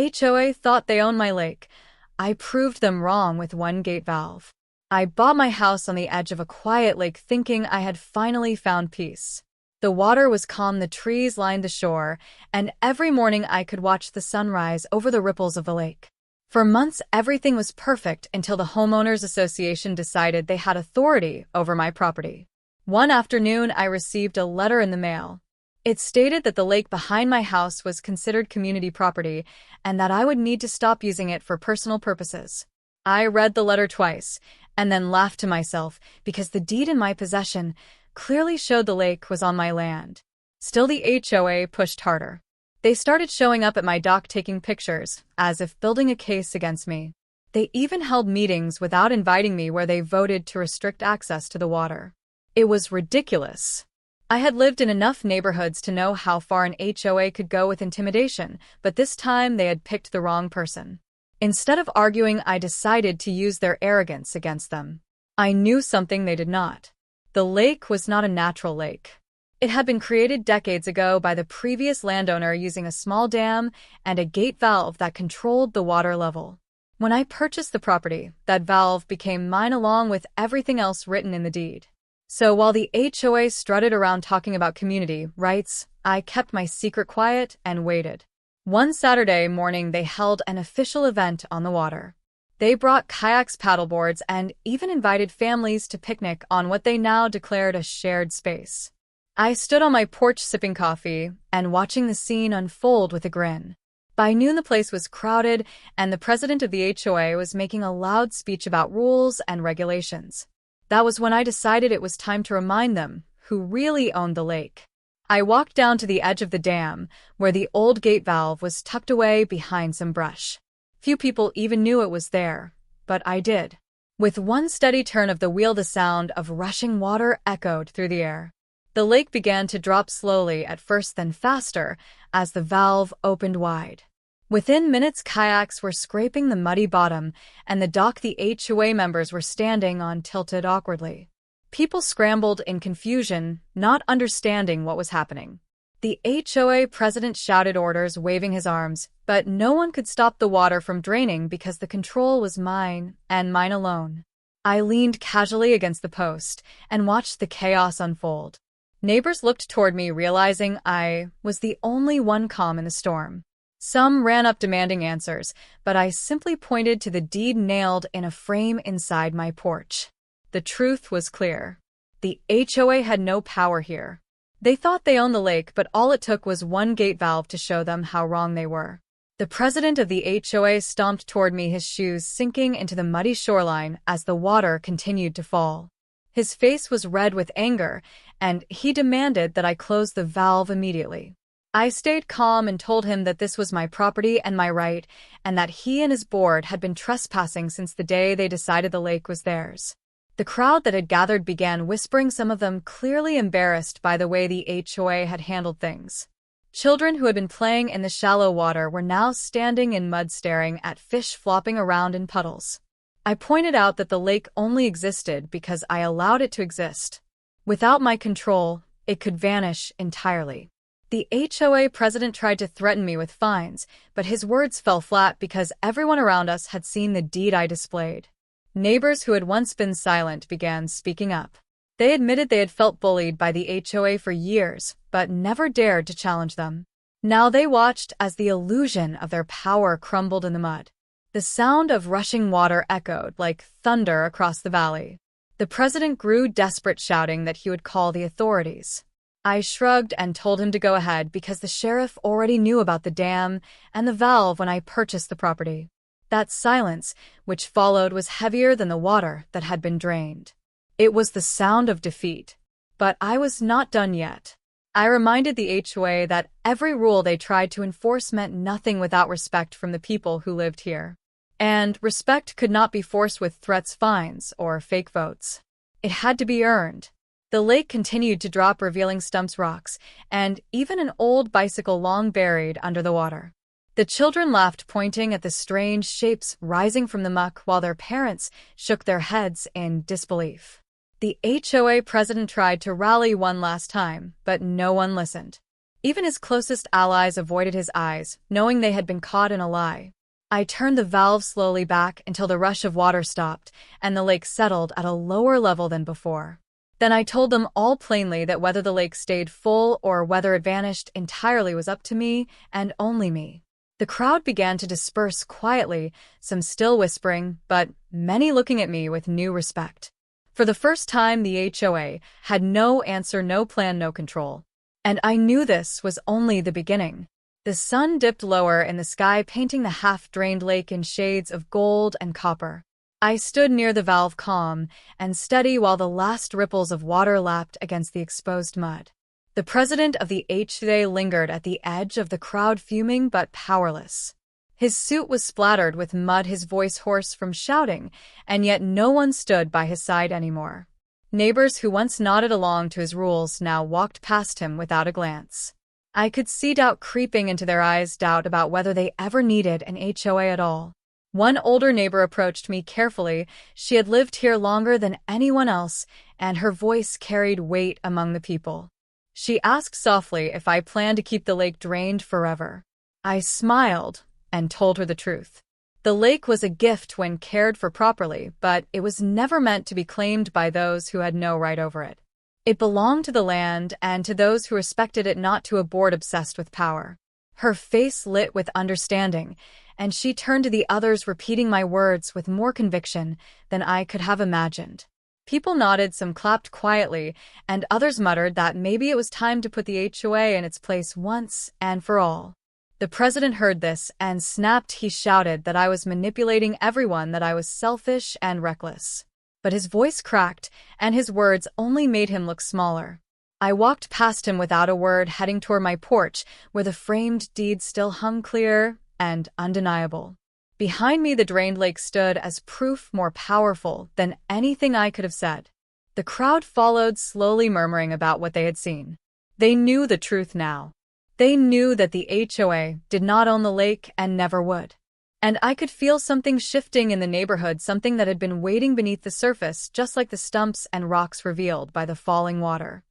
HOA thought they owned my lake. I proved them wrong with one gate valve. I bought my house on the edge of a quiet lake thinking I had finally found peace. The water was calm, the trees lined the shore, and every morning I could watch the sunrise over the ripples of the lake. For months, everything was perfect until the homeowners association decided they had authority over my property. One afternoon, I received a letter in the mail. It stated that the lake behind my house was considered community property and that I would need to stop using it for personal purposes. I read the letter twice and then laughed to myself because the deed in my possession clearly showed the lake was on my land. Still, the HOA pushed harder. They started showing up at my dock taking pictures, as if building a case against me. They even held meetings without inviting me where they voted to restrict access to the water. It was ridiculous. I had lived in enough neighborhoods to know how far an HOA could go with intimidation, but this time they had picked the wrong person. Instead of arguing, I decided to use their arrogance against them. I knew something they did not. The lake was not a natural lake. It had been created decades ago by the previous landowner using a small dam and a gate valve that controlled the water level. When I purchased the property, that valve became mine along with everything else written in the deed. So while the HOA strutted around talking about community rights, I kept my secret quiet and waited. One Saturday morning, they held an official event on the water. They brought kayaks, paddleboards, and even invited families to picnic on what they now declared a shared space. I stood on my porch sipping coffee and watching the scene unfold with a grin. By noon, the place was crowded, and the president of the HOA was making a loud speech about rules and regulations. That was when I decided it was time to remind them who really owned the lake. I walked down to the edge of the dam, where the old gate valve was tucked away behind some brush. Few people even knew it was there, but I did. With one steady turn of the wheel, the sound of rushing water echoed through the air. The lake began to drop slowly at first, then faster, as the valve opened wide. Within minutes, kayaks were scraping the muddy bottom, and the dock the HOA members were standing on tilted awkwardly. People scrambled in confusion, not understanding what was happening. The HOA president shouted orders, waving his arms, but no one could stop the water from draining because the control was mine, and mine alone. I leaned casually against the post and watched the chaos unfold. Neighbors looked toward me, realizing I was the only one calm in the storm. Some ran up demanding answers, but I simply pointed to the deed nailed in a frame inside my porch. The truth was clear. The HOA had no power here. They thought they owned the lake, but all it took was one gate valve to show them how wrong they were. The president of the HOA stomped toward me, his shoes sinking into the muddy shoreline as the water continued to fall. His face was red with anger, and he demanded that I close the valve immediately. I stayed calm and told him that this was my property and my right, and that he and his board had been trespassing since the day they decided the lake was theirs. The crowd that had gathered began whispering, some of them clearly embarrassed by the way the HOA had handled things. Children who had been playing in the shallow water were now standing in mud staring at fish flopping around in puddles. I pointed out that the lake only existed because I allowed it to exist. Without my control, it could vanish entirely. The HOA president tried to threaten me with fines, but his words fell flat because everyone around us had seen the deed I displayed. Neighbors who had once been silent began speaking up. They admitted they had felt bullied by the HOA for years, but never dared to challenge them. Now they watched as the illusion of their power crumbled in the mud. The sound of rushing water echoed like thunder across the valley. The president grew desperate, shouting that he would call the authorities. I shrugged and told him to go ahead because the sheriff already knew about the dam and the valve when I purchased the property. That silence, which followed, was heavier than the water that had been drained. It was the sound of defeat. But I was not done yet. I reminded the HOA that every rule they tried to enforce meant nothing without respect from the people who lived here. And respect could not be forced with threats, fines, or fake votes. It had to be earned. The lake continued to drop, revealing stumps, rocks, and even an old bicycle long buried under the water. The children laughed, pointing at the strange shapes rising from the muck, while their parents shook their heads in disbelief. The HOA president tried to rally one last time, but no one listened. Even his closest allies avoided his eyes, knowing they had been caught in a lie. I turned the valve slowly back until the rush of water stopped and the lake settled at a lower level than before. Then I told them all plainly that whether the lake stayed full or whether it vanished entirely was up to me and only me. The crowd began to disperse quietly, some still whispering, but many looking at me with new respect. For the first time, the HOA had no answer, no plan, no control. And I knew this was only the beginning. The sun dipped lower in the sky, painting the half-drained lake in shades of gold and copper. I stood near the valve, calm and steady, while the last ripples of water lapped against the exposed mud. The president of the HOA lingered at the edge of the crowd, fuming but powerless. His suit was splattered with mud, his voice hoarse from shouting, and yet no one stood by his side anymore. Neighbors who once nodded along to his rules now walked past him without a glance. I could see doubt creeping into their eyes, doubt about whether they ever needed an HOA at all. One older neighbor approached me carefully. She had lived here longer than anyone else, and her voice carried weight among the people. She asked softly if I planned to keep the lake drained forever. I smiled and told her the truth. The lake was a gift when cared for properly, but it was never meant to be claimed by those who had no right over it. It belonged to the land and to those who respected it, not to a board obsessed with power. Her face lit with understanding, and she turned to the others, repeating my words with more conviction than I could have imagined. People nodded, some clapped quietly, and others muttered that maybe it was time to put the HOA in its place once and for all. The president heard this and snapped. He shouted that I was manipulating everyone, that I was selfish and reckless. But his voice cracked, and his words only made him look smaller. I walked past him without a word, heading toward my porch, where the framed deed still hung clear and undeniable. Behind me, the drained lake stood as proof more powerful than anything I could have said. The crowd followed, slowly murmuring about what they had seen. They knew the truth now. They knew that the HOA did not own the lake and never would. And I could feel something shifting in the neighborhood, something that had been waiting beneath the surface, just like the stumps and rocks revealed by the falling water.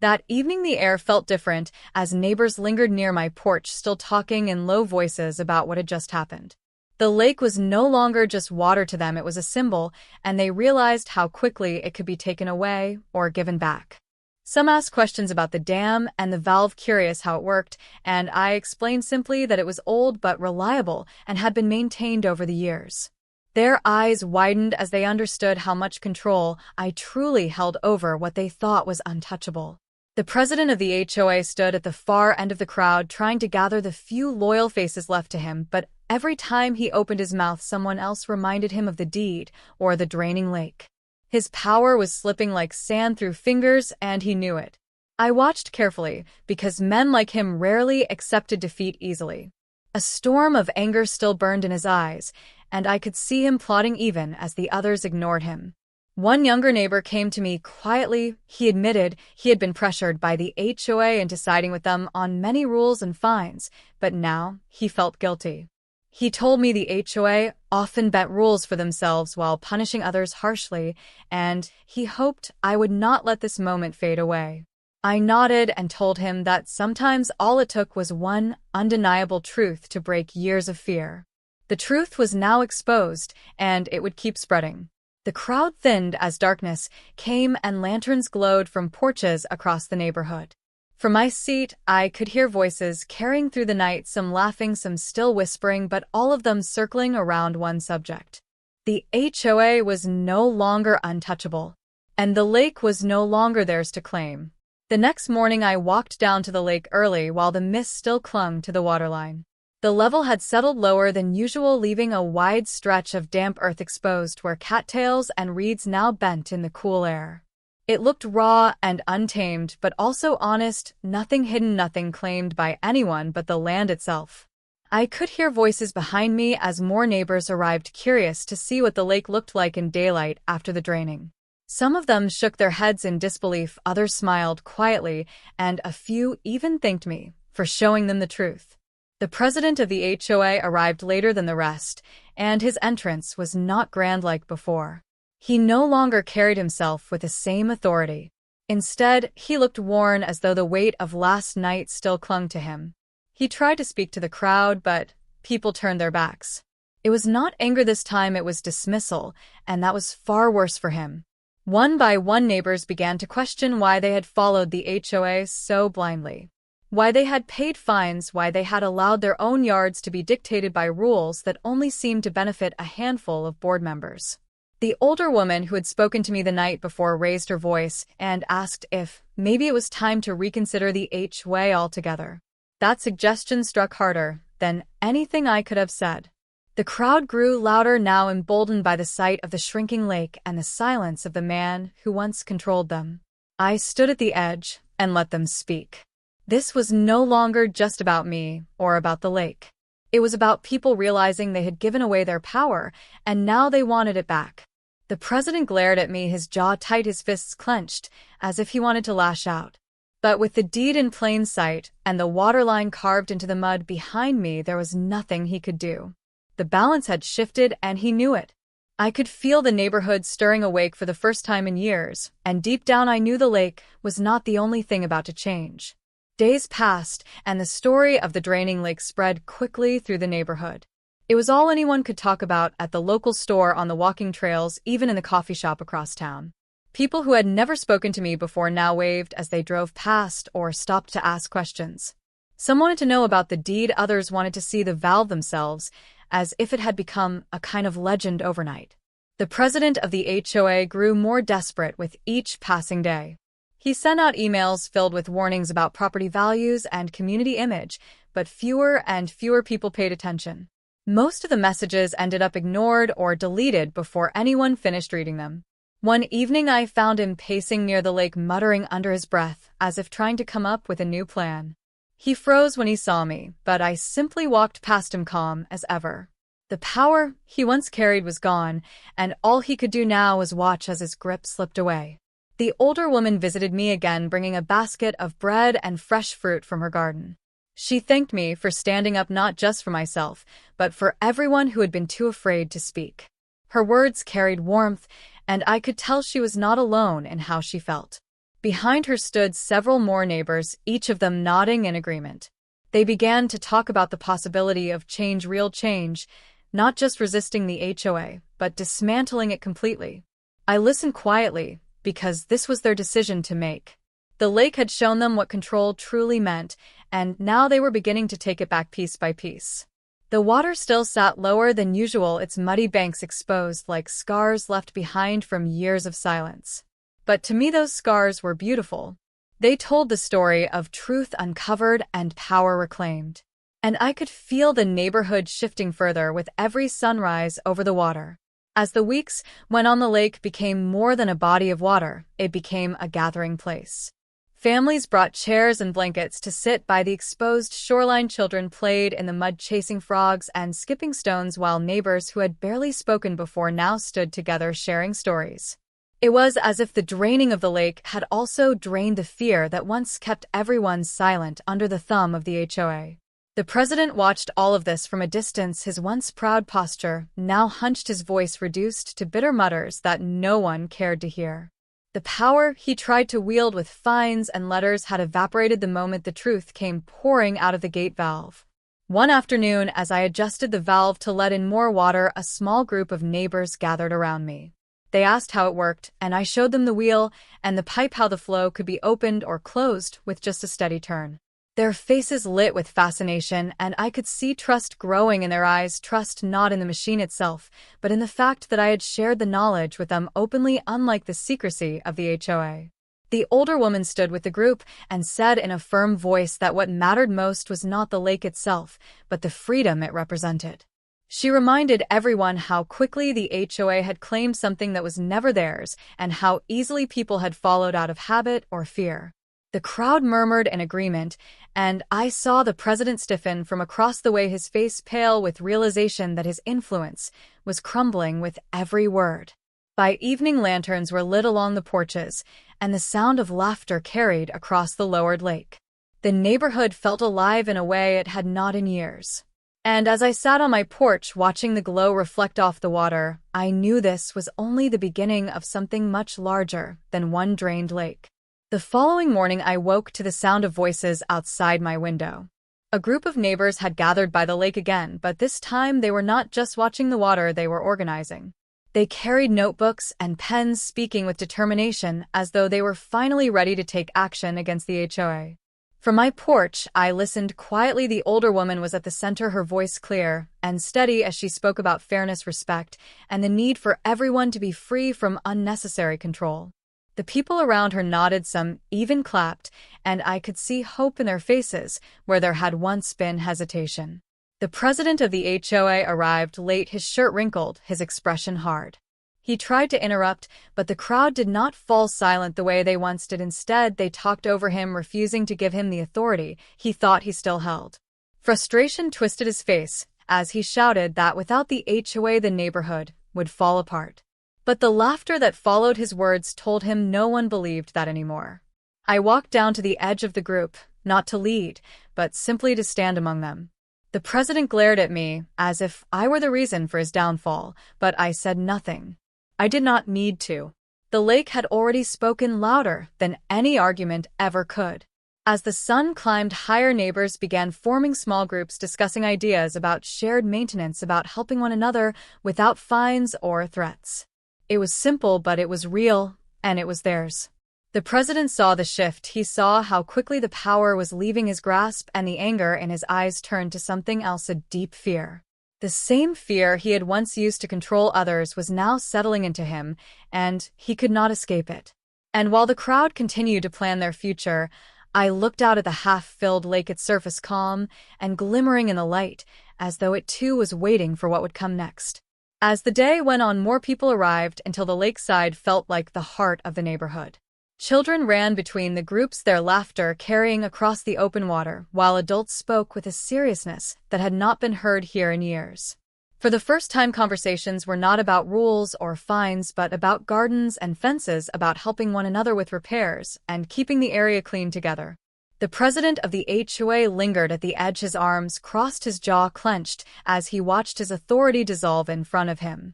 That evening the air felt different as neighbors lingered near my porch, still talking in low voices about what had just happened. The lake was no longer just water to them, it was a symbol, and they realized how quickly it could be taken away or given back. Some asked questions about the dam and the valve, curious how it worked, and I explained simply that it was old but reliable and had been maintained over the years. Their eyes widened as they understood how much control I truly held over what they thought was untouchable. The president of the HOA stood at the far end of the crowd, trying to gather the few loyal faces left to him, but every time he opened his mouth, someone else reminded him of the deed or the draining lake. His power was slipping like sand through fingers, and he knew it. I watched carefully, because men like him rarely accepted defeat easily. A storm of anger still burned in his eyes, and I could see him plotting even as the others ignored him. One younger neighbor came to me quietly. He admitted he had been pressured by the HOA into siding with them on many rules and fines, but now he felt guilty. He told me the HOA often bent rules for themselves while punishing others harshly, and he hoped I would not let this moment fade away. I nodded and told him that sometimes all it took was one undeniable truth to break years of fear. The truth was now exposed, and it would keep spreading. The crowd thinned as darkness came and lanterns glowed from porches across the neighborhood. From my seat, I could hear voices carrying through the night, some laughing, some still whispering, but all of them circling around one subject. The HOA was no longer untouchable, and the lake was no longer theirs to claim. The next morning I walked down to the lake early while the mist still clung to the waterline. The level had settled lower than usual, leaving a wide stretch of damp earth exposed where cattails and reeds now bent in the cool air. It looked raw and untamed, but also honest, nothing hidden, nothing claimed by anyone but the land itself. I could hear voices behind me as more neighbors arrived, curious to see what the lake looked like in daylight after the draining. Some of them shook their heads in disbelief, others smiled quietly, and a few even thanked me for showing them the truth. The president of the HOA arrived later than the rest, and his entrance was not grand like before. He no longer carried himself with the same authority. Instead, he looked worn as though the weight of last night still clung to him. He tried to speak to the crowd, but people turned their backs. It was not anger this time, it was dismissal, and that was far worse for him. One by one, neighbors began to question why they had followed the HOA so blindly. Why they had paid fines, why they had allowed their own yards to be dictated by rules that only seemed to benefit a handful of board members. The older woman who had spoken to me the night before raised her voice and asked if maybe it was time to reconsider the HOA altogether. That suggestion struck harder than anything I could have said. The crowd grew louder, now emboldened by the sight of the shrinking lake and the silence of the man who once controlled them. I stood at the edge and let them speak. This was no longer just about me or about the lake. It was about people realizing they had given away their power, and now they wanted it back. The president glared at me, his jaw tight, his fists clenched, as if he wanted to lash out. But with the deed in plain sight and the waterline carved into the mud behind me, there was nothing he could do. The balance had shifted, and he knew it. I could feel the neighborhood stirring awake for the first time in years, and deep down I knew the lake was not the only thing about to change. Days passed, and the story of the draining lake spread quickly through the neighborhood. It was all anyone could talk about at the local store, on the walking trails, even in the coffee shop across town. People who had never spoken to me before now waved as they drove past or stopped to ask questions. Some wanted to know about the deed, others wanted to see the valve themselves, as if it had become a kind of legend overnight. The president of the HOA grew more desperate with each passing day. He sent out emails filled with warnings about property values and community image, but fewer and fewer people paid attention. Most of the messages ended up ignored or deleted before anyone finished reading them. One evening I found him pacing near the lake, muttering under his breath, as if trying to come up with a new plan. He froze when he saw me, but I simply walked past him, calm as ever. The power he once carried was gone, and all he could do now was watch as his grip slipped away. The older woman visited me again, bringing a basket of bread and fresh fruit from her garden. She thanked me for standing up, not just for myself, but for everyone who had been too afraid to speak. Her words carried warmth, and I could tell she was not alone in how she felt. Behind her stood several more neighbors, each of them nodding in agreement. They began to talk about the possibility of change, real change, not just resisting the HOA, but dismantling it completely. I listened quietly, because this was their decision to make. The lake had shown them what control truly meant, and now they were beginning to take it back piece by piece. The water still sat lower than usual, its muddy banks exposed like scars left behind from years of silence. But to me those scars were beautiful. They told the story of truth uncovered and power reclaimed. And I could feel the neighborhood shifting further with every sunrise over the water. As the weeks went on, the lake became more than a body of water, it became a gathering place. Families brought chairs and blankets to sit by the exposed shoreline. Children played in the mud, chasing frogs and skipping stones, while neighbors who had barely spoken before now stood together, sharing stories. It was as if the draining of the lake had also drained the fear that once kept everyone silent under the thumb of the HOA. The president watched all of this from a distance, his once proud posture now hunched, his voice reduced to bitter mutters that no one cared to hear. The power he tried to wield with fines and letters had evaporated the moment the truth came pouring out of the gate valve. One afternoon, as I adjusted the valve to let in more water, a small group of neighbors gathered around me. They asked how it worked, and I showed them the wheel and the pipe, how the flow could be opened or closed with just a steady turn. Their faces lit with fascination, and I could see trust growing in their eyes, trust not in the machine itself, but in the fact that I had shared the knowledge with them openly, unlike the secrecy of the HOA. The older woman stood with the group and said in a firm voice that what mattered most was not the lake itself, but the freedom it represented. She reminded everyone how quickly the HOA had claimed something that was never theirs, and how easily people had followed out of habit or fear. The crowd murmured in agreement, and I saw the president stiffen from across the way, his face pale with realization that his influence was crumbling with every word. By evening, lanterns were lit along the porches, and the sound of laughter carried across the lowered lake. The neighborhood felt alive in a way it had not in years. And as I sat on my porch watching the glow reflect off the water, I knew this was only the beginning of something much larger than one drained lake. The following morning I woke to the sound of voices outside my window. A group of neighbors had gathered by the lake again, but this time they were not just watching the water, they were organizing. They carried notebooks and pens, speaking with determination as though they were finally ready to take action against the HOA. From my porch, I listened quietly. The older woman was at the center, her voice clear and steady as she spoke about fairness, respect, and the need for everyone to be free from unnecessary control. The people around her nodded, some even clapped, and I could see hope in their faces where there had once been hesitation. The president of the HOA arrived late, his shirt wrinkled, his expression hard. He tried to interrupt, but the crowd did not fall silent the way they once did. Instead, they talked over him, refusing to give him the authority he thought he still held. Frustration twisted his face as he shouted that without the HOA, the neighborhood would fall apart. But the laughter that followed his words told him no one believed that anymore. I walked down to the edge of the group, not to lead, but simply to stand among them. The president glared at me as if I were the reason for his downfall, but I said nothing. I did not need to. The lake had already spoken louder than any argument ever could. As the sun climbed higher, neighbors began forming small groups, discussing ideas about shared maintenance, about helping one another without fines or threats. It was simple, but it was real, and it was theirs. The president saw the shift. He saw how quickly the power was leaving his grasp, and the anger in his eyes turned to something else, a deep fear. The same fear he had once used to control others was now settling into him, and he could not escape it. And while the crowd continued to plan their future, I looked out at the half-filled lake, its surface calm and glimmering in the light, as though it too was waiting for what would come next. As the day went on, more people arrived until the lakeside felt like the heart of the neighborhood. Children ran between the groups, their laughter carrying across the open water, while adults spoke with a seriousness that had not been heard here in years. For the first time, conversations were not about rules or fines, but about gardens and fences, about helping one another with repairs and keeping the area clean together. The president of the HOA lingered at the edge, his arms crossed, his jaw clenched as he watched his authority dissolve in front of him.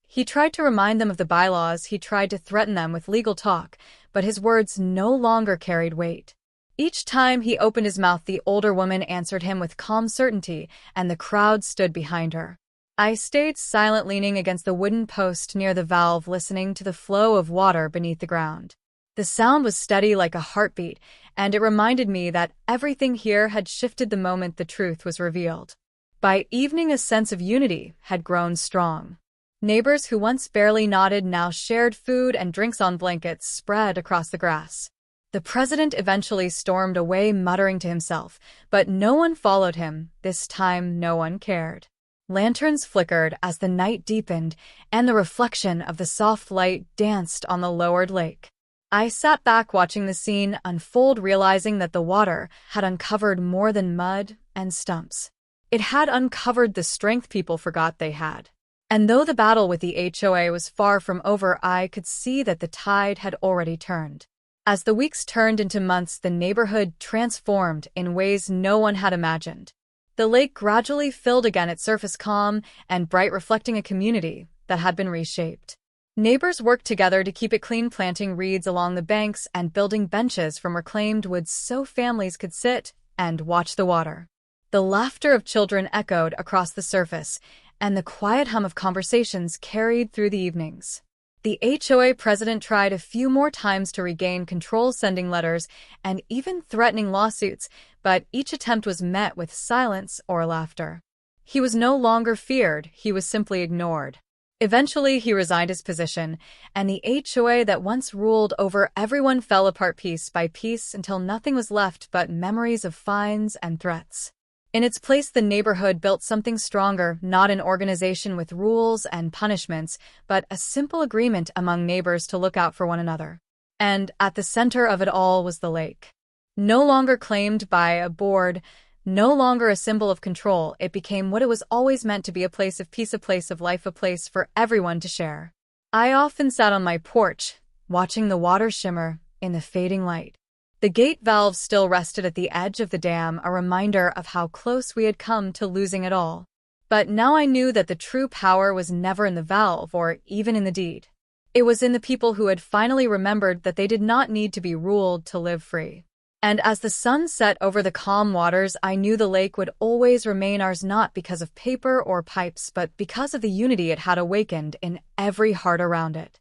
He tried to remind them of the bylaws, he tried to threaten them with legal talk, but his words no longer carried weight. Each time he opened his mouth, the older woman answered him with calm certainty, and the crowd stood behind her. I stayed silent, leaning against the wooden post near the valve, listening to the flow of water beneath the ground. The sound was steady like a heartbeat, and it reminded me that everything here had shifted the moment the truth was revealed. By evening, a sense of unity had grown strong. Neighbors who once barely nodded now shared food and drinks on blankets spread across the grass. The president eventually stormed away, muttering to himself, but no one followed him. This time, no one cared. Lanterns flickered as the night deepened, and the reflection of the soft light danced on the lowered lake. I sat back watching the scene unfold, realizing that the water had uncovered more than mud and stumps. It had uncovered the strength people forgot they had. And though the battle with the HOA was far from over, I could see that the tide had already turned. As the weeks turned into months, the neighborhood transformed in ways no one had imagined. The lake gradually filled again, its surface calm and bright, reflecting a community that had been reshaped. Neighbors worked together to keep it clean, planting reeds along the banks and building benches from reclaimed wood so families could sit and watch the water. The laughter of children echoed across the surface, and the quiet hum of conversations carried through the evenings. The HOA president tried a few more times to regain control, sending letters and even threatening lawsuits, but each attempt was met with silence or laughter. He was no longer feared, he was simply ignored. Eventually, he resigned his position, and the HOA that once ruled over everyone fell apart piece by piece until nothing was left but memories of fines and threats. In its place, the neighborhood built something stronger, not an organization with rules and punishments, but a simple agreement among neighbors to look out for one another. And at the center of it all was the lake. No longer claimed by a board, no longer a symbol of control, it became what it was always meant to be: a place of peace, a place of life, a place for everyone to share. I often sat on my porch, watching the water shimmer in the fading light. The gate valve still rested at the edge of the dam, a reminder of how close we had come to losing it all. But now I knew that the true power was never in the valve or even in the deed. It was in the people who had finally remembered that they did not need to be ruled to live free. And as the sun set over the calm waters, I knew the lake would always remain ours, not because of paper or pipes, but because of the unity it had awakened in every heart around it.